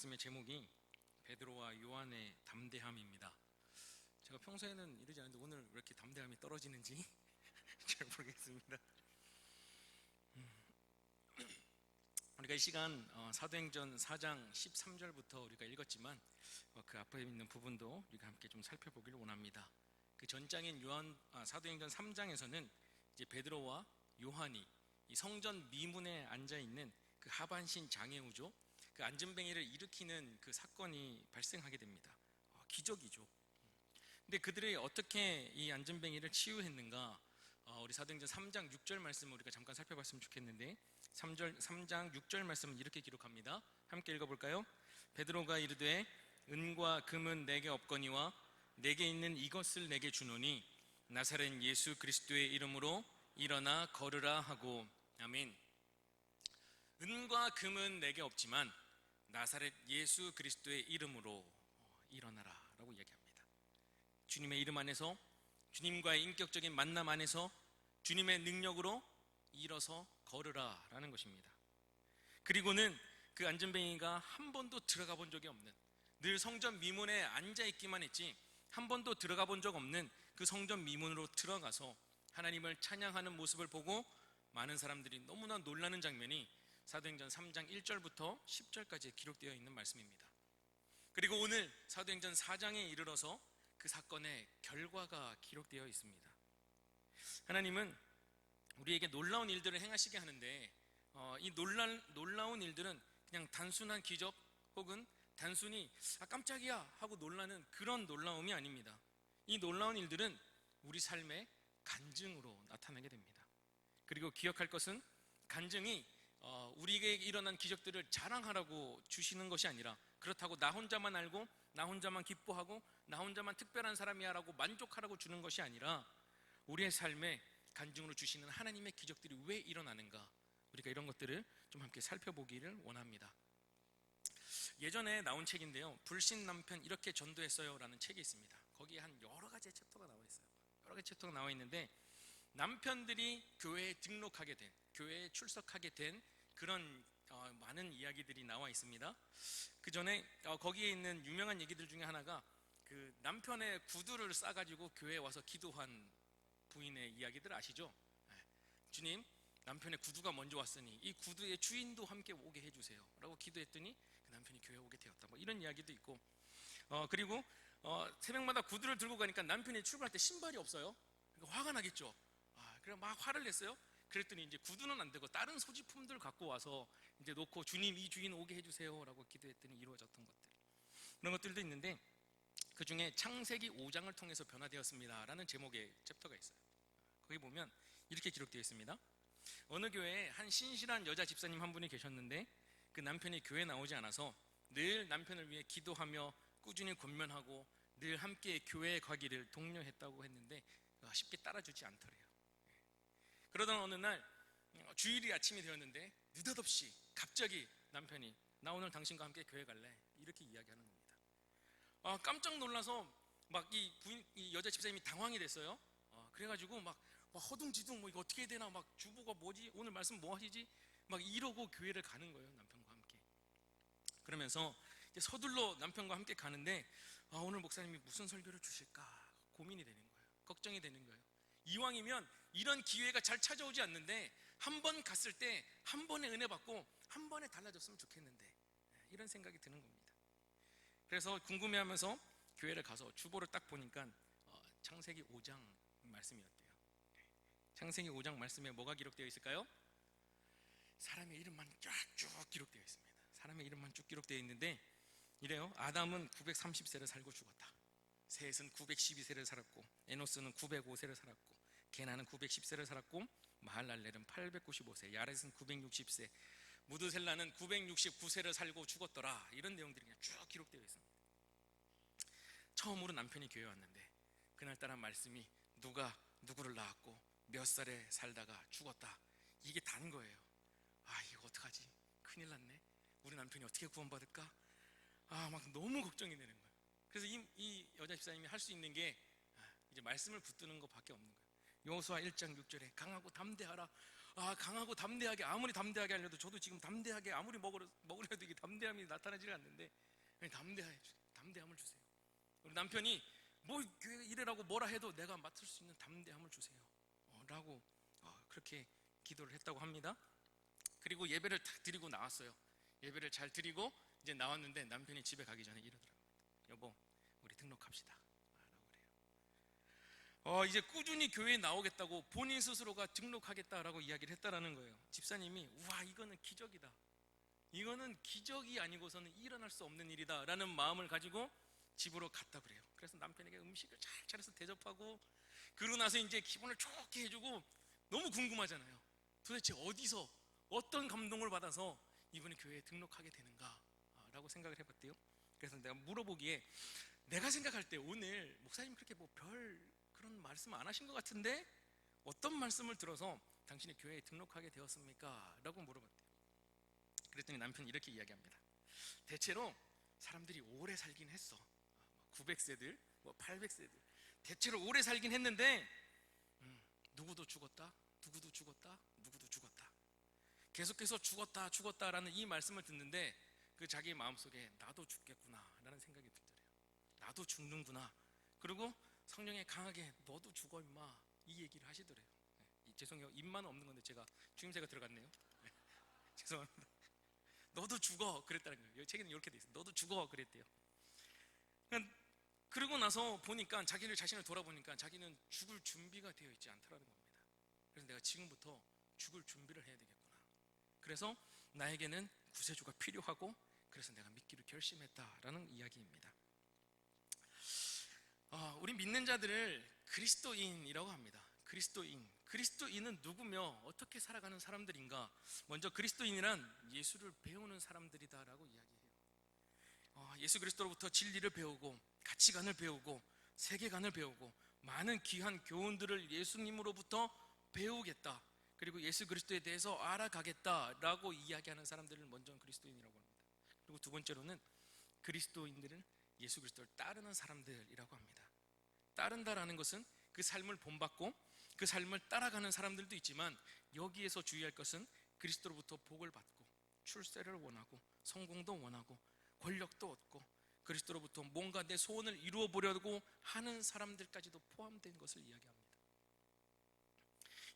말씀의 제목이 베드로와 요한의 담대함입니다. 제가 평소에는 이러지 않는데 오늘 왜 이렇게 담대함이 떨어지는지 잘 모르겠습니다. 우리가 이 시간 사도행전 4장 13절부터 우리가 읽었지만 그 앞에 있는 부분도 우리가 함께 좀 살펴보기를 원합니다. 그 전장인 사도행전 3장에서는 이제 베드로와 요한이 이 성전 미문에 앉아 있는 그 하반신 장애우죠. 그 안전뱅이를 일으키는 그 사건이 발생하게 됩니다. 기적이죠. 근데 그들이 어떻게 이 안전뱅이를 치유했는가? 우리 사도행전 3장 6절 말씀을 우리가 잠깐 살펴봤으면 좋겠는데 3장 6절 말씀은 이렇게 기록합니다. 함께 읽어볼까요? 베드로가 이르되 은과 금은 내게 없거니와 내게 있는 이것을 내게 주노니 나사렛 예수 그리스도의 이름으로 일어나 걸으라 하고. 아멘. 은과 금은 내게 없지만 나사렛 예수 그리스도의 이름으로 일어나라 라고 이야기합니다. 주님의 이름 안에서, 주님과의 인격적인 만남 안에서 주님의 능력으로 일어서 걸으라 라는 것입니다. 그리고는 그 안전뱅이가 한 번도 들어가 본 적이 없는, 늘 성전 미문에 앉아 있기만 했지 한 번도 들어가 본 적 없는 그 성전 미문으로 들어가서 하나님을 찬양하는 모습을 보고 많은 사람들이 너무나 놀라는 장면이 사도행전 3장 1절부터 10절까지 기록되어 있는 말씀입니다. 그리고 오늘 사도행전 4장에 이르러서 그 사건의 결과가 기록되어 있습니다. 하나님은 우리에게 놀라운 일들을 행하시게 하는데 이 놀라운 일들은 그냥 단순한 기적 혹은 단순히 깜짝이야 하고 놀라는 그런 놀라움이 아닙니다. 이 놀라운 일들은 우리 삶의 간증으로 나타나게 됩니다. 그리고 기억할 것은 간증이 우리에게 일어난 기적들을 자랑하라고 주시는 것이 아니라, 그렇다고 나 혼자만 알고 나 혼자만 기뻐하고 나 혼자만 특별한 사람이야 라고 만족하라고 주는 것이 아니라 우리의 삶에 간증으로 주시는 하나님의 기적들이 왜 일어나는가, 우리가 이런 것들을 좀 함께 살펴보기를 원합니다. 예전에 나온 책인데요, 불신 남편 이렇게 전도했어요 라는 책이 있습니다. 거기에 한 여러 가지 챕터가 나와 있어요. 여러 가지 챕터가 나와 있는데 남편들이 교회에 등록하게 된, 교회에 출석하게 된 그런 많은 이야기들이 나와 있습니다. 그 전에 거기에 있는 유명한 얘기들 중에 하나가 그 남편의 구두를 싸가지고 교회에 와서 기도한 부인의 이야기들 아시죠? 주님, 남편의 구두가 먼저 왔으니 이 구두의 주인도 함께 오게 해주세요 라고 기도했더니 그 남편이 교회에 오게 되었다, 뭐 이런 이야기도 있고, 그리고 새벽마다 구두를 들고 가니까 남편이 출근할 때 신발이 없어요. 그러니까 화가 나겠죠. 그래 막 화를 냈어요. 그랬더니 이제 구두는 안 되고 다른 소지품들 갖고 와서 이제 놓고 주님 이 주인 오게 해주세요 라고 기도했더니 이루어졌던 것들, 그런 것들도 있는데 그 중에 창세기 5장을 통해서 변화되었습니다 라는 제목의 챕터가 있어요. 거기 보면 이렇게 기록되어 있습니다. 어느 교회에 한 신실한 여자 집사님 한 분이 계셨는데 그 남편이 교회에 나오지 않아서 늘 남편을 위해 기도하며 꾸준히 권면하고 늘 함께 교회에 가기를 독려했다고 했는데 쉽게 따라주지 않더래요. 그러던 어느 날 주일이 아침이 되었는데 느닷없이 갑자기 남편이 나 오늘 당신과 함께 교회 갈래 이렇게 이야기하는 겁니다. 깜짝 놀라서 막 이 여자 집사님이 당황이 됐어요. 그래가지고 막 허둥지둥 이거 어떻게 해야 되나, 막 주부가 뭐지, 오늘 말씀 뭐 하시지, 막 이러고 교회를 가는 거예요, 남편과 함께. 그러면서 이제 서둘러 남편과 함께 가는데 오늘 목사님이 무슨 설교를 주실까 고민이 되는 거예요. 걱정이 되는 거예요. 이왕이면 이런 기회가 잘 찾아오지 않는데 한 번 갔을 때 한 번에 은혜 받고 한 번에 달라졌으면 좋겠는데, 이런 생각이 드는 겁니다. 그래서 궁금해하면서 교회를 가서 주보를 딱 보니까 창세기 5장 말씀이었대요. 창세기 5장 말씀에 뭐가 기록되어 있을까요? 사람의 이름만 쫙쭉 기록되어 있습니다. 사람의 이름만 쭉 기록되어 있는데 이래요. 아담은 930세를 살고 죽었다. 셋은 912세를 살았고 에노스는 905세를 살았고 게나는 910세를 살았고 마할랄렐은 895세, 야렛은 960세, 무드셀라는 969세를 살고 죽었더라. 이런 내용들이 그냥 쭉 기록되어 있습니다. 처음으로 남편이 교회에 왔는데 그날따라 말씀이 누가 누구를 낳았고 몇 살에 살다가 죽었다, 이게 단 거예요. 이거 어떡하지, 큰일 났네, 우리 남편이 어떻게 구원받을까, 막 너무 걱정이 되는 거예요. 그래서 이 여자 집사님이 할 수 있는 게 이제 말씀을 붙드는 것밖에 없는 거예요. 여호수아 1장 6절에 강하고 담대하라, 강하고 담대하게, 아무리 담대하게 하려도 저도 지금 담대하게 아무리 먹으려도 이게 담대함이 나타나지 않는데 그냥 담대함을 주세요. 우리 남편이 뭐 교회 이래라고 뭐라 해도 내가 맡을 수 있는 담대함을 주세요 라고 그렇게 기도를 했다고 합니다. 그리고 예배를 딱 드리고 나왔어요. 예배를 잘 드리고 이제 나왔는데 남편이 집에 가기 전에 이러더라고요. 여보, 우리 등록합시다 라고 그래요. 이제 꾸준히 교회에 나오겠다고 본인 스스로가 등록하겠다라고 이야기를 했다라는 거예요. 집사님이 와, 이거는 기적이다, 이거는 기적이 아니고서는 일어날 수 없는 일이다 라는 마음을 가지고 집으로 갔다 그래요. 그래서 남편에게 음식을 잘 차려서 대접하고, 그러고 나서 이제 기분을 좋게 해주고, 너무 궁금하잖아요. 도대체 어디서 어떤 감동을 받아서 이분이 교회에 등록하게 되는가 라고 생각을 해봤대요. 그래서 내가 물어보기에, 내가 생각할 때 오늘 목사님 그렇게 뭐 별 그런 말씀 안 하신 것 같은데 어떤 말씀을 들어서 당신이 교회에 등록하게 되었습니까? 라고 물어봤대요. 그랬더니 남편이 이렇게 이야기합니다. 대체로 사람들이 오래 살긴 했어. 900세들, 800세들 대체로 오래 살긴 했는데 누구도 죽었다, 누구도 죽었다, 누구도 죽었다, 계속해서 죽었다라는 이 말씀을 듣는데 그 자기 마음속에 나도 죽겠구나 라는 생각이 들더래요. 나도 죽는구나. 그리고 성령에 강하게 너도 죽어 임마, 이 얘기를 하시더래요. 죄송해요, 입만 없는 건데 제가 주임새가 들어갔네요. 죄송합니다. 너도 죽어 그랬다는 거예요. 책에는 이렇게 돼 있어요. 너도 죽어 그랬대요. 그러고 나서 보니까 자기를 자신을 돌아보니까 자기는 죽을 준비가 되어 있지 않다라는 겁니다. 그래서 내가 지금부터 죽을 준비를 해야 되겠구나. 그래서 나에게는 구세주가 필요하고, 그래서 내가 믿기로 결심했다라는 이야기입니다. 우리 믿는 자들을 그리스도인이라고 합니다. 그리스도인은 누구며 어떻게 살아가는 사람들인가? 먼저 그리스도인이란 예수를 배우는 사람들이다라고 이야기해요. 예수 그리스도로부터 진리를 배우고 가치관을 배우고 세계관을 배우고 많은 귀한 교훈들을 예수님으로부터 배우겠다, 그리고 예수 그리스도에 대해서 알아가겠다라고 이야기하는 사람들을 먼저 그리스도인이라고 합니다. 그리고 두 번째로는 그리스도인들은 예수 그리스도를 따르는 사람들이라고 합니다. 따른다라는 것은 그 삶을 본받고 그 삶을 따라가는 사람들도 있지만, 여기에서 주의할 것은 그리스도로부터 복을 받고 출세를 원하고 성공도 원하고 권력도 얻고 그리스도로부터 뭔가 내 소원을 이루어 보려고 하는 사람들까지도 포함된 것을 이야기합니다.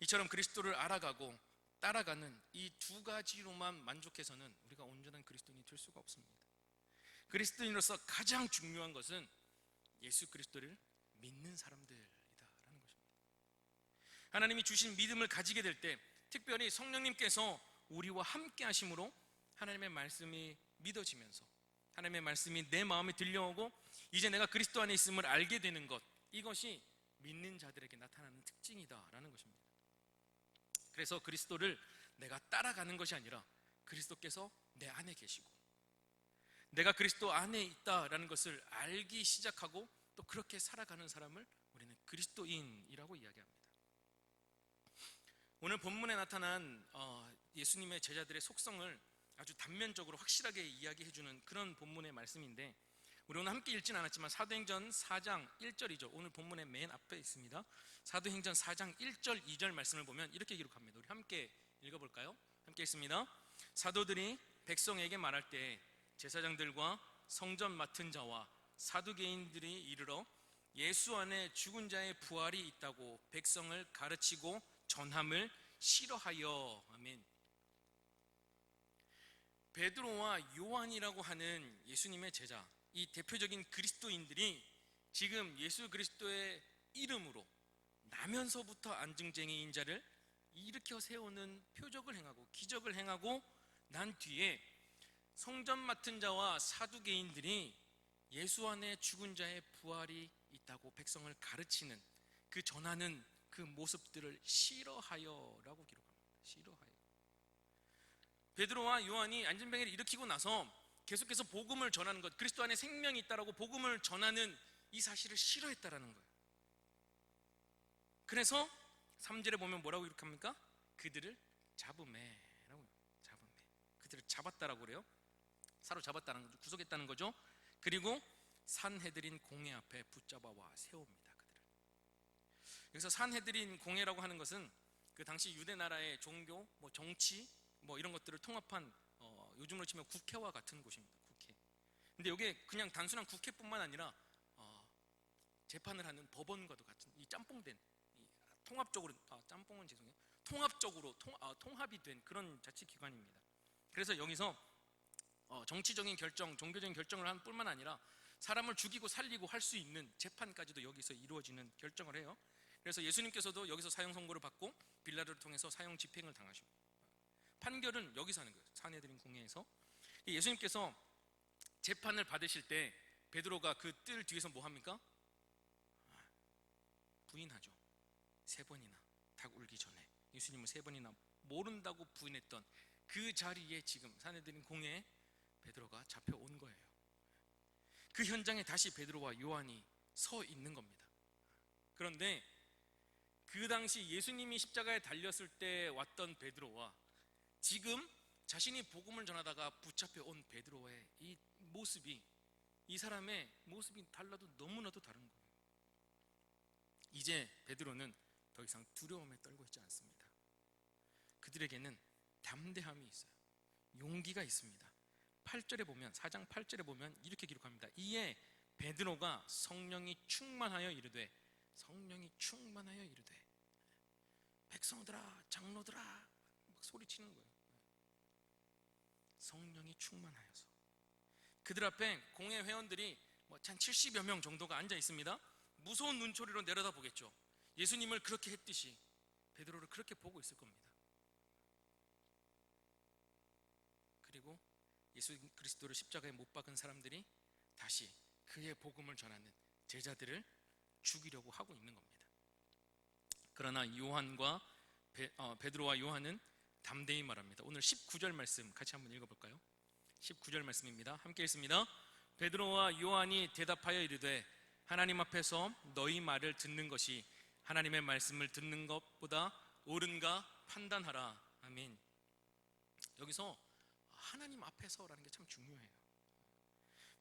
이처럼 그리스도를 알아가고 따라가는 이 두 가지로만 만족해서는 우리가 온전한 그리스도인이 될 수가 없습니다. 그리스도인으로서 가장 중요한 것은 예수 그리스도를 믿는 사람들이다라는 것입니다. 하나님이 주신 믿음을 가지게 될 때, 특별히 성령님께서 우리와 함께 하심으로 하나님의 말씀이 믿어지면서 하나님의 말씀이 내 마음에 들려오고 이제 내가 그리스도 안에 있음을 알게 되는 것, 이것이 믿는 자들에게 나타나는 특징이다라는 것입니다. 그래서 그리스도를 내가 따라가는 것이 아니라 그리스도께서 내 안에 계시고 내가 그리스도 안에 있다라는 것을 알기 시작하고 또 그렇게 살아가는 사람을 우리는 그리스도인이라고 이야기합니다. 오늘 본문에 나타난 예수님의 제자들의 속성을 아주 단면적으로 확실하게 이야기해주는 그런 본문의 말씀인데, 우리 오늘 함께 읽진 않았지만 사도행전 4장 1절이죠. 오늘 본문의 맨 앞에 있습니다. 사도행전 4장 1절 2절 말씀을 보면 이렇게 기록합니다. 우리 함께 읽어볼까요? 함께 읽습니다. 사도들이 백성에게 말할 때 제사장들과 성전 맡은 자와 사두개인들이 이르러 예수 안에 죽은 자의 부활이 있다고 백성을 가르치고 전함을 싫어하여. 아멘. 베드로와 요한이라고 하는 예수님의 제자, 이 대표적인 그리스도인들이 지금 예수 그리스도의 이름으로 나면서부터 안증쟁이인 자를 일으켜 세우는 표적을 행하고 기적을 행하고 난 뒤에 성전 맡은 자와 사두개인들이 예수 안에 죽은 자의 부활이 있다고 백성을 가르치는, 그 전하는 그 모습들을 싫어하여라고 기록합니다. 싫어하여. 베드로와 요한이 안전병을 일으키고 나서 계속해서 복음을 전하는 것, 그리스도 안에 생명이 있다라고 복음을 전하는 이 사실을 싫어했다라는 거예요. 그래서 3절에 보면 뭐라고 기록합니까? 그들을 잡음해라고. 잡음해. 그들을 잡았다라고 그래요. 사로잡았다는 거죠. 구속했다는 거죠. 그리고 산헤드린 공회 앞에 붙잡아와 세웁니다. 그들을. 여기서 산헤드린 공회라고 하는 것은 그 당시 유대 나라의 종교, 뭐 정치, 뭐 이런 것들을 통합한 요즘으로 치면 국회와 같은 곳입니다. 국회. 근데 이게 그냥 단순한 국회뿐만 아니라 재판을 하는 법원과도 같은 이 짬뽕된 이 통합적으로 짬뽕은 죄송해요. 통합적으로 통합이 된 그런 자치기관입니다. 그래서 여기서 정치적인 결정, 종교적인 결정을 한 뿐만 아니라 사람을 죽이고 살리고 할 수 있는 재판까지도 여기서 이루어지는 결정을 해요. 그래서 예수님께서도 여기서 사형 선고를 받고 빌라도를 통해서 사형 집행을 당하시고 판결은 여기서 하는 거예요. 사내들인 공회에서. 예수님께서 재판을 받으실 때 베드로가 그 뜰 뒤에서 뭐 합니까? 부인하죠. 3번이나 닭 울기 전에 예수님을 3번이나 모른다고 부인했던 그 자리에 지금 사내들인 공회에 베드로가 잡혀온 거예요. 그 현장에 다시 베드로와 요한이 서 있는 겁니다. 그런데 그 당시 예수님이 십자가에 달렸을 때 왔던 베드로와 지금 자신이 복음을 전하다가 붙잡혀 온 베드로의 이 모습이, 이 사람의 모습이 달라도 너무나도 다른 거예요. 이제 베드로는 더 이상 두려움에 떨고 있지 않습니다. 그들에게는 담대함이 있어요. 용기가 있습니다. 8절에 보면, 4장 8절에 보면 이렇게 기록합니다. 이에 베드로가 성령이 충만하여 이르되, 성령이 충만하여 이르되, 백성들아 장로들아 막 소리치는 거예요. 성령이 충만하여서. 그들 앞에 공회 회원들이 한 70여 명 정도가 앉아 있습니다. 무서운 눈초리로 내려다 보겠죠. 예수님을 그렇게 했듯이 베드로를 그렇게 보고 있을 겁니다. 그리고 예수 그리스도를 십자가에 못 박은 사람들이 다시 그의 복음을 전하는 제자들을 죽이려고 하고 있는 겁니다. 그러나 베드로와 요한은 담대히 말합니다. 오늘 19절 말씀 같이 한번 읽어볼까요? 19절 말씀입니다. 함께 읽습니다. 베드로와 요한이 대답하여 이르되, 하나님 앞에서 너희 말을 듣는 것이 하나님의 말씀을 듣는 것보다 옳은가 판단하라. 아멘. 여기서 하나님 앞에서라는 게 참 중요해요.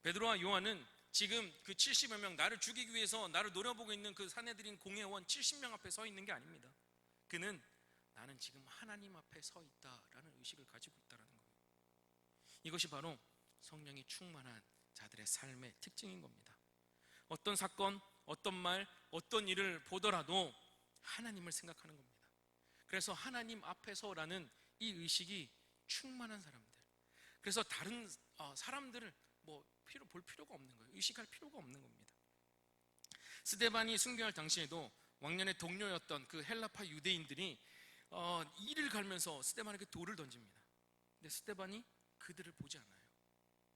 베드로와 요한은 지금 그 70여 명, 나를 죽이기 위해서 나를 노려보고 있는 그 사내들인 공회원 70명 앞에 서 있는 게 아닙니다. 그는 나는 지금 하나님 앞에 서 있다라는 의식을 가지고 있다는 거예요. 이것이 바로 성령이 충만한 자들의 삶의 특징인 겁니다. 어떤 사건, 어떤 말, 어떤 일을 보더라도 하나님을 생각하는 겁니다. 그래서 하나님 앞에서라는 이 의식이 충만한 사람들, 그래서 다른 사람들을 볼 필요가 없는 거예요. 의식할 필요가 없는 겁니다. 스데반이 순교할 당시에도 왕년의 동료였던 그 헬라파 유대인들이 이를 갈면서 스데반에게 돌을 던집니다. 근데 스데반이 그들을 보지 않아요.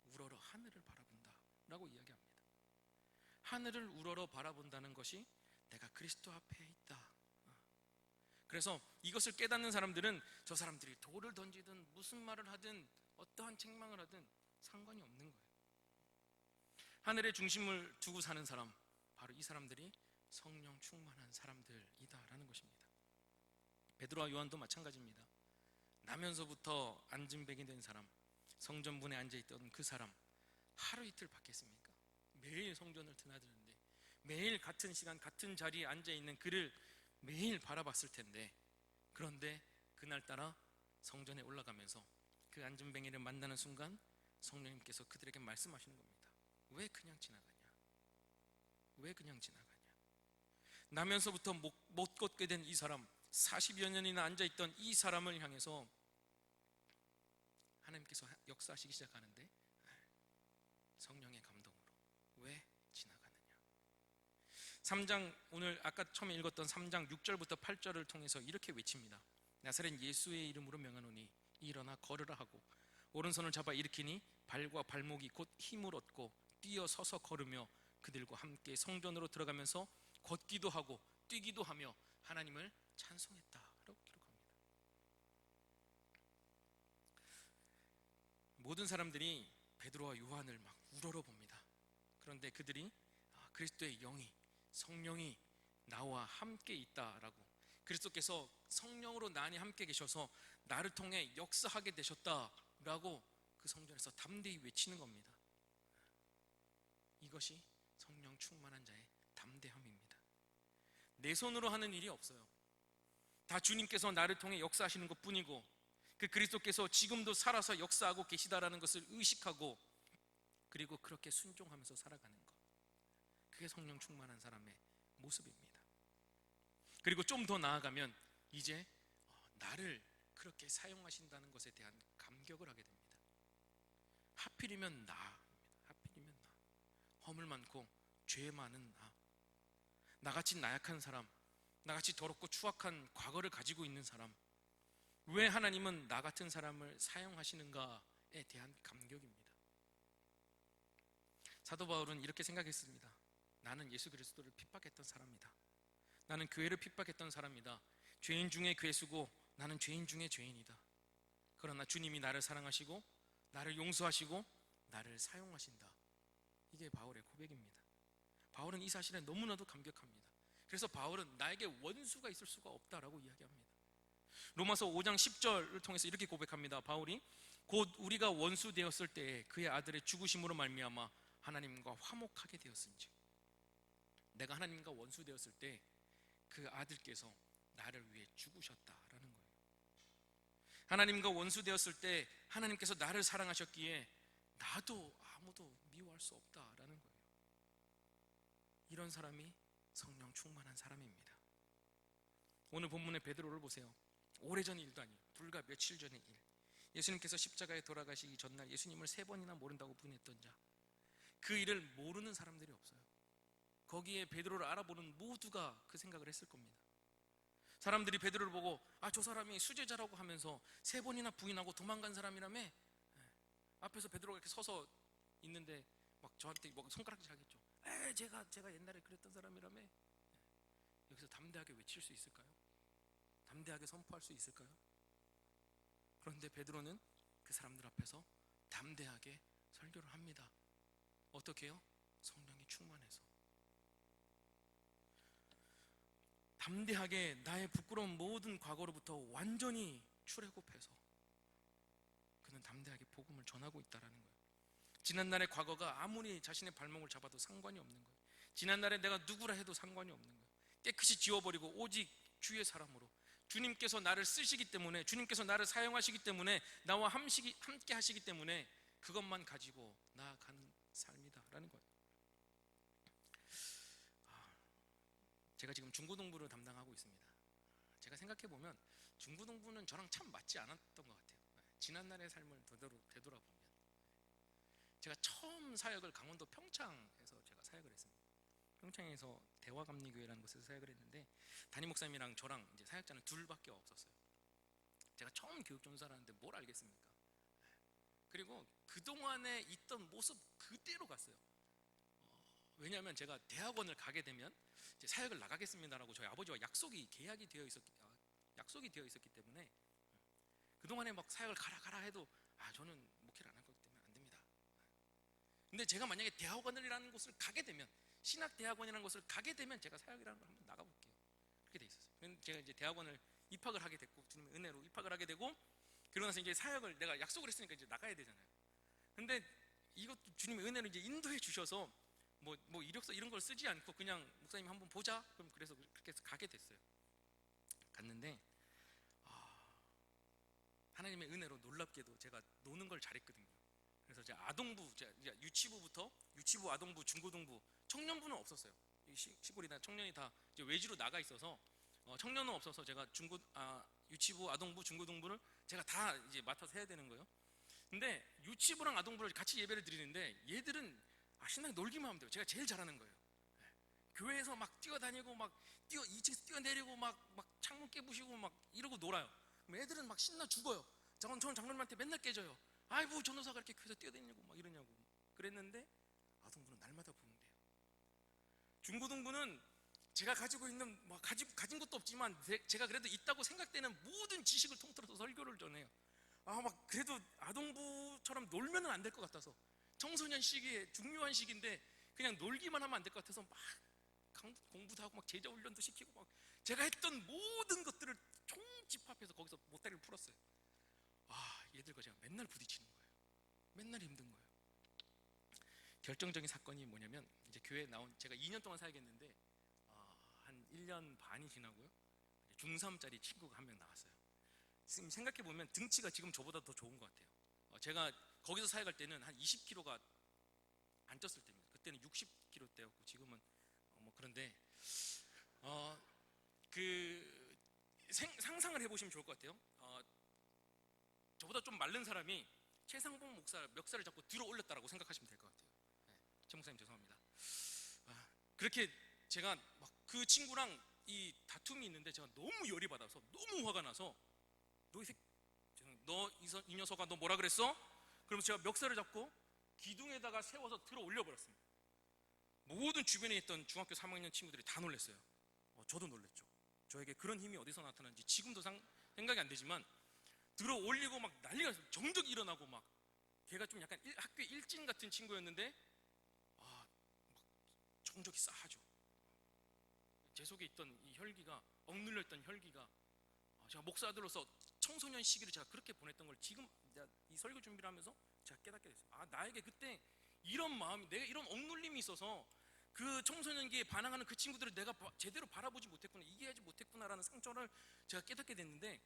우러러 하늘을 바라본다 라고 이야기합니다. 하늘을 우러러 바라본다는 것이 내가 그리스도 앞에 있다. 그래서 이것을 깨닫는 사람들은 저 사람들이 돌을 던지든 무슨 말을 하든 어떠한 책망을 하든 상관이 없는 거예요. 하늘의 중심을 두고 사는 사람, 바로 이 사람들이 성령 충만한 사람들이다라는 것입니다. 베드로와 요한도 마찬가지입니다. 나면서부터 안진뱅이 된 사람, 성전문에 앉아있던 그 사람, 하루 이틀 받겠습니까? 매일 성전을 드나드는데 매일 같은 시간 같은 자리에 앉아있는 그를 매일 바라봤을 텐데, 그런데 그날따라 성전에 올라가면서 그 안진뱅이를 만나는 순간 성령님께서 그들에게 말씀하시는 겁니다. 왜 그냥 지나가냐? 왜 그냥 지나가냐? 나면서부터 못 걷게 된 이 사람, 40여 년이나 앉아있던 이 사람을 향해서 하나님께서 역사하시기 시작하는데, 성령의 감동으로 왜 지나가느냐? 3장, 오늘 아까 처음에 읽었던 3장 6절부터 8절을 통해서 이렇게 외칩니다. 나사렛 예수의 이름으로 명하노니 일어나 걸으라 하고 오른손을 잡아 일으키니 발과 발목이 곧 힘을 얻고 뛰어 서서 걸으며 그들과 함께 성전으로 들어가면서 걷기도 하고 뛰기도 하며 하나님을 찬송했다라고 기록합니다. 모든 사람들이 베드로와 요한을 막 우러러 봅니다. 그런데 그들이 그리스도의 영이, 성령이 나와 함께 있다라고, 그리스도께서 성령으로 나니 함께 계셔서 나를 통해 역사하게 되셨다라고 그 성전에서 담대히 외치는 겁니다. 이것이 성령 충만한 자의 담대함입니다. 내 손으로 하는 일이 없어요. 다 주님께서 나를 통해 역사하시는 것뿐이고 그 그리스도께서 지금도 살아서 역사하고 계시다라는 것을 의식하고 그리고 그렇게 순종하면서 살아가는 것, 그게 성령 충만한 사람의 모습입니다. 그리고 좀 더 나아가면 이제 나를 그렇게 사용하신다는 것에 대한 감격을 하게 됩니다. 하필이면 하필이면 허물 많고 죄 많은 나같이 나약한 사람, 나같이 더럽고 추악한 과거를 가지고 있는 사람, 왜 하나님은 나 같은 사람을 사용하시는가에 대한 감격입니다. 사도 바울은 이렇게 생각했습니다. 나는 예수 그리스도를 핍박했던 사람이다. 나는 교회를 핍박했던 사람이다. 죄인 중에 괴수고 나는 죄인 중에 죄인이다. 그러나 주님이 나를 사랑하시고 나를 용서하시고 나를 사용하신다. 이게 바울의 고백입니다. 바울은 이 사실에 너무나도 감격합니다. 그래서 바울은 나에게 원수가 있을 수가 없다라고 이야기합니다. 로마서 5장 10절을 통해서 이렇게 고백합니다. 바울이 곧 우리가 원수 되었을 때에 그의 아들의 죽으심으로 말미암아 하나님과 화목하게 되었은즉, 내가 하나님과 원수 되었을 때 그 아들께서 나를 위해 죽으셨다라는 거예요. 하나님과 원수 되었을 때 하나님께서 나를 사랑하셨기에 나도 아무도 미워할 수 없다라는 거예요. 이런 사람이 성령 충만한 사람입니다. 오늘 본문의 베드로를 보세요. 오래전 일도 아니에요. 불과 며칠 전의 일. 예수님께서 십자가에 돌아가시기 전날 예수님을 3번이나 모른다고 부인했던 자, 그 일을 모르는 사람들이 없어요. 거기에 베드로를 알아보는 모두가 그 생각을 했을 겁니다. 사람들이 베드로를 보고 저 사람이 수제자라고 하면서 3번이나 부인하고 도망간 사람이라며, 앞에서 베드로가 이렇게 서서 있는데 막 저한테 손가락질 하겠죠. 제가 옛날에 그랬던 사람이라며. 여기서 담대하게 외칠 수 있을까요? 담대하게 선포할 수 있을까요? 그런데 베드로는 그 사람들 앞에서 담대하게 설교를 합니다. 어떻게 해요? 성령이 충만해서. 담대하게 나의 부끄러운 모든 과거로부터 완전히 출애굽해서 그는 담대하게 복음을 전하고 있다는 거예요. 지난날의 과거가 아무리 자신의 발목을 잡아도 상관이 없는 거예요. 지난날에 내가 누구라 해도 상관이 없는 거예요. 깨끗이 지워버리고 오직 주의 사람으로, 주님께서 나를 쓰시기 때문에, 주님께서 나를 사용하시기 때문에, 나와 함께 하시기 때문에 그것만 가지고 나아가는 삶이다라는 거예요. 제가 지금 중고등부를 담당하고 있습니다. 제가 생각해보면 중고등부는 저랑 참 맞지 않았던 것 같아요. 지난날의 삶을 되돌아보면 제가 처음 사역을 강원도 평창에서 제가 사역을 했습니다. 평창에서 대화감리교회라는 곳에서 사역을 했는데 담임 목사님이랑 저랑 이제 사역자는 둘밖에 없었어요. 제가 처음 교육전사라는데 뭘 알겠습니까? 그리고 그동안에 있던 모습 그대로 갔어요. 왜냐하면 제가 대학원을 가게 되면 이제 사역을 나가겠습니다라고 저희 아버지와 약속이 되어 있었기 때문에 그동안에 막 사역을 가라 해도 저는 목회를 안 할 거기 때문에 안 됩니다. 근데 제가 만약에 대학원이라는 곳을 가게 되면, 신학대학원이라는 곳을 가게 되면 제가 사역이라는 걸 한번 나가볼게요. 그렇게 돼 있었어요. 그런데 제가 이제 대학원을 입학을 하게 됐고, 주님의 은혜로 입학을 하게 되고, 그러고 나서 이제 사역을 내가 약속을 했으니까 이제 나가야 되잖아요. 근데 이것도 주님의 은혜로 이제 인도해 주셔서 뭐 이력서 이런 걸 쓰지 않고 그냥 목사님 한번 보자. 그럼 그래서 그렇게 해서 가게 됐어요. 갔는데 하나님의 은혜로 놀랍게도 제가 노는 걸 잘했거든요. 그래서 제가 유치부, 아동부, 중고등부, 청년부는 없었어요. 시골이나 청년이 다 이제 외지로 나가 있어서 청년은 없어서 제가 유치부, 아동부, 중고등부를 제가 다 이제 맡아서 해야 되는 거예요. 근데 유치부랑 아동부를 같이 예배를 드리는데 얘들은 신나게 놀기만 하면 돼요. 제가 제일 잘하는 거예요. 교회에서 막 뛰어다니고 막 2층에서 뛰어내리고 막 창문 깨부시고 막 이러고 놀아요. 애들은 막 신나 죽어요. 저는 장로님한테 맨날 깨져요. 아이고 전도사가 그렇게 교회에서 뛰어다니냐고 막 이러냐고. 그랬는데 아동부는 날마다 부흥돼요. 중고등부는 제가 가지고 있는 가진 것도 없지만 제가 그래도 있다고 생각되는 모든 지식을 통틀어서 설교를 전해요. 그래도 아동부처럼 놀면은 안 될 것 같아서, 청소년 시기에 중요한 시기인데 그냥 놀기만 하면 안 될 것 같아서 막 공부도 하고 막 제자 훈련도 시키고 막 제가 했던 모든 것들을 총집합해서 거기서 못다리를 풀었어요. 얘들과 제가 맨날 부딪히는 거예요. 맨날 힘든 거예요. 결정적인 사건이 뭐냐면, 이제 교회에 나온, 제가 2년 동안 사역했는데 한 1년 반이 지나고요. 중3짜리 친구가 한 명 나왔어요. 지금 생각해보면 등치가 지금 저보다 더 좋은 것 같아요. 제가 거기서 사역할 때는 한 20kg가 안 쪘을 때입니다. 그때는 60kg 대였고 지금은 뭐 그런데 그 상상을 해보시면 좋을 것 같아요. 저보다 좀 마른 사람이 최상봉 목사 멱살을 잡고 들어 올렸다라고 생각하시면 될 것 같아요. 최 목사님 죄송합니다. 그렇게 제가 막 그 친구랑 이 다툼이 있는데 제가 너무 열이 받아서 너무 화가 나서 이 녀석아 너 뭐라 그랬어? 그러면서 제가 멱살을 잡고 기둥에다가 세워서 들어 올려버렸습니다. 모든 주변에 있던 중학교 3학년 친구들이 다 놀랐어요. 저도 놀랐죠. 저에게 그런 힘이 어디서 나타나는지 지금도 생각이 안 되지만 들어 올리고 막 난리가 났어요. 정적이 일어나고 막 걔가 좀 약간 학교 일진 같은 친구였는데 막 정적이 싸하죠. 제 속에 있던 이 혈기가 억눌려 있던 혈기가 제가 목사들로서 청소년 시기를 제가 그렇게 보냈던 걸 지금 이 설교 준비를 하면서 제가 깨닫게 됐어요. 나에게 그때 이런 마음이, 내가 이런 억눌림이 있어서 그 청소년기에 반항하는 그 친구들을 내가 제대로 바라보지 못했구나, 이해하지 못했구나라는 상처를 제가 깨닫게 됐는데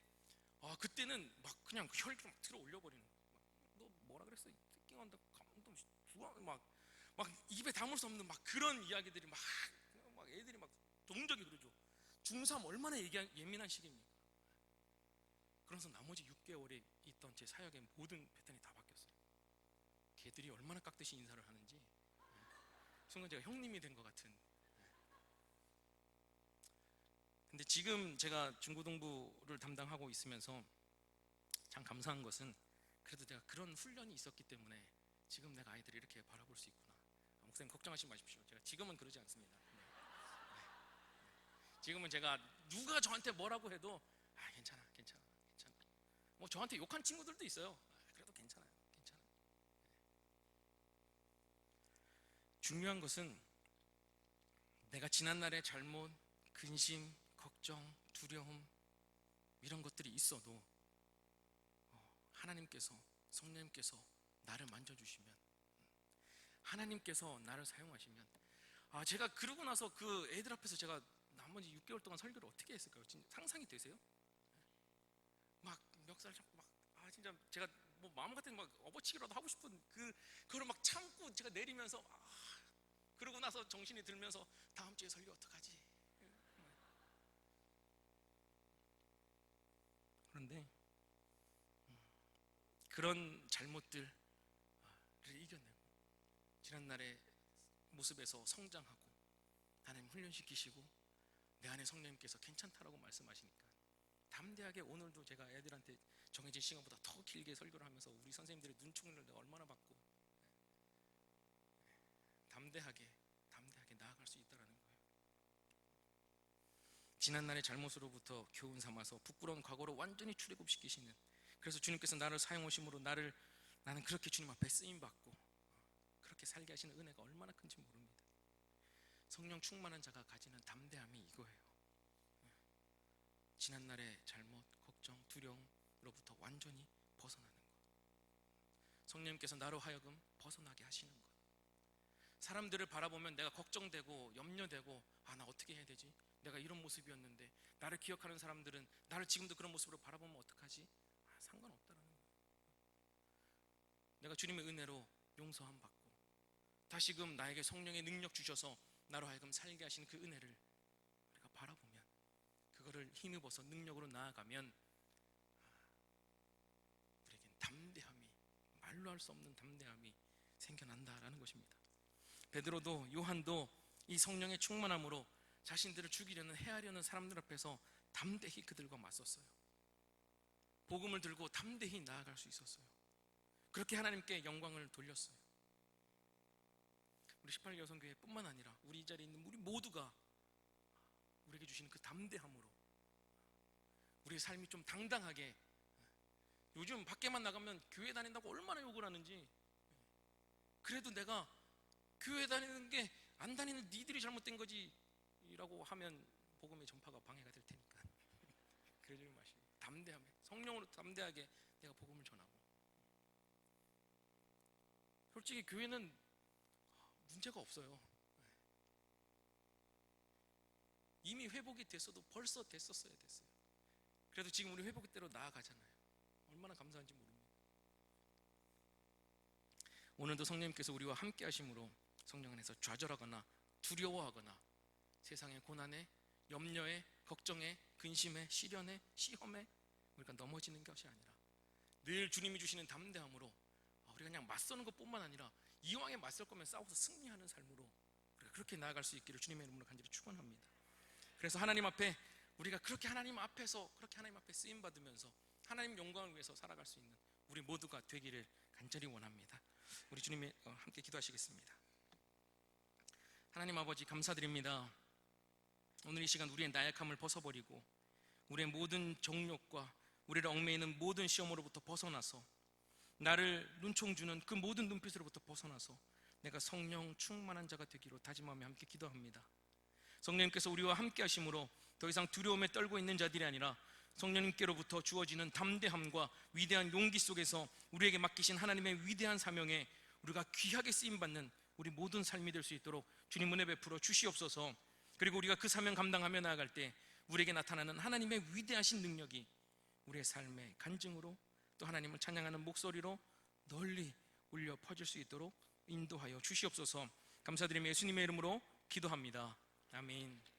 그때는 막 그냥 혈기를 막 들어 올려버리는 거예요. 너 뭐라 그랬어? 이 새끼가 막 입에 담을 수 없는 막 그런 이야기들이 막 애들이 막 동적이 그러죠. 중3 얼마나 예민한 시기입니까? 그래서 나머지 6개월에 있던 제 사역의 모든 패턴이 다 바뀌었어요. 걔들이 얼마나 깍듯이 인사를 하는지 순간 제가 형님이 된 것 같은. 근데 지금 제가 중고등부를 담당하고 있으면서 참 감사한 것은 그래도 내가 그런 훈련이 있었기 때문에 지금 내가 아이들을 이렇게 바라볼 수 있구나. 목사님 걱정하지 마십시오. 제가 지금은 그러지 않습니다. 지금은 제가 누가 저한테 뭐라고 해도 괜찮아. 뭐 저한테 욕한 친구들도 있어요. 그래도 괜찮아요. 중요한 것은 내가 지난날의 잘못, 근심, 걱정, 두려움 이런 것들이 있어도 하나님께서, 성령님께서 나를 만져주시면, 하나님께서 나를 사용하시면 제가 그러고 나서 그 애들 앞에서 제가 나머지 6개월 동안 설교를 어떻게 했을까요? 진짜 상상이 되세요? 막 멱살 잡고 막 진짜 제가 뭐 마음 같은 막 업어치기라도 하고 싶은 그걸 막 참고 제가 내리면서 그러고 나서 정신이 들면서 다음 주에 설교 어떡하지? 그런데 그런 잘못들을 이겨내고 지난날의 모습에서 성장하고 하나님 훈련시키시고 내 안에 성령님께서 괜찮다라고 말씀하시니까 담대하게 오늘도 제가 애들한테 정해진 시간보다 더 길게 설교를 하면서 우리 선생님들의 눈총을 내가 얼마나 받고 담대하게 나아갈 수 있다는 거예요. 지난날의 잘못으로부터 교훈 삼아서 부끄러운 과거로 완전히 출애굽시키시는, 그래서 주님께서 나를 사용하심으로 나는 그렇게 주님 앞에 쓰임받고 그렇게 살게 하시는 은혜가 얼마나 큰지 모릅니다. 성령 충만한 자가 가지는 담대함이 이거예요. 지난날의 잘못, 걱정, 두려움으로부터 완전히 벗어나는 것. 성령님께서 나로 하여금 벗어나게 하시는 것. 사람들을 바라보면 내가 걱정되고 염려되고 나 어떻게 해야 되지? 내가 이런 모습이었는데 나를 기억하는 사람들은 나를 지금도 그런 모습으로 바라보면 어떡하지? 상관없다라는 거예요. 내가 주님의 은혜로 용서함 받고 다시금 나에게 성령의 능력 주셔서 나로 하여금 살게 하시는 그 은혜를 우리가 바라보면, 그거를 힘입어서 능력으로 나아가면 우리에겐 담대함이, 말로 할 수 없는 담대함이 생겨난다라는 것입니다. 베드로도 요한도 이 성령의 충만함으로 자신들을 죽이려는, 해하려는 사람들 앞에서 담대히 그들과 맞섰어요. 복음을 들고 담대히 나아갈 수 있었어요. 그렇게 하나님께 영광을 돌렸어요. 우리 18개 여성교회뿐만 아니라 우리 이 자리에 있는 우리 모두가 우리에게 주시는 그 담대함으로 우리의 삶이 좀 당당하게, 요즘 밖에만 나가면 교회 다닌다고 얼마나 욕을 하는지, 그래도 내가 교회 다니는 게 안 다니는 니들이 잘못된 거지 라고 하면 복음의 전파가 방해가 될 테니까 그러지 마시고 담대하게, 성령으로 담대하게 내가 복음을 전하고. 솔직히 교회는 문제가 없어요. 이미 회복이 됐어도 벌써 됐었어야 됐어요. 그래도 지금 우리 회복대로 나아가잖아요. 얼마나 감사한지 모릅니다. 오늘도 성령님께서 우리와 함께 하심으로 성령 안에서 좌절하거나 두려워하거나 세상의 고난에, 염려에, 걱정에, 근심에, 시련에, 시험에 우리가 넘어지는 것이 아니라 늘 주님이 주시는 담대함으로 우리가 그냥 맞서는 것뿐만 아니라 이왕에 맞설 거면 싸워서 승리하는 삶으로 우리가 그렇게 나아갈 수 있기를 주님의 이름으로 간절히 축원합니다. 그래서 하나님 앞에 우리가 그렇게 하나님 앞에서 그렇게 하나님 앞에 쓰임 받으면서 하나님 영광을 위해서 살아갈 수 있는 우리 모두가 되기를 간절히 원합니다. 우리 주님이 함께 기도하시겠습니다. 하나님 아버지 감사드립니다. 오늘 이 시간 우리의 나약함을 벗어버리고 우리의 모든 정욕과 우리를 얽매이는 모든 시험으로부터 벗어나서 나를 눈총주는 그 모든 눈빛으로부터 벗어나서 내가 성령 충만한 자가 되기로 다짐하며 함께 기도합니다. 성령님께서 우리와 함께 하심으로 더 이상 두려움에 떨고 있는 자들이 아니라 성령님께로부터 주어지는 담대함과 위대한 용기 속에서 우리에게 맡기신 하나님의 위대한 사명에 우리가 귀하게 쓰임받는 우리 모든 삶이 될 수 있도록 주님 은혜 베풀어 주시옵소서. 그리고 우리가 그 사명 감당하며 나아갈 때 우리에게 나타나는 하나님의 위대하신 능력이 우리의 삶의 간증으로 또 하나님을 찬양하는 목소리로 널리 울려 퍼질 수 있도록 인도하여 주시옵소서. 감사드리며 예수님의 이름으로 기도합니다. 아멘.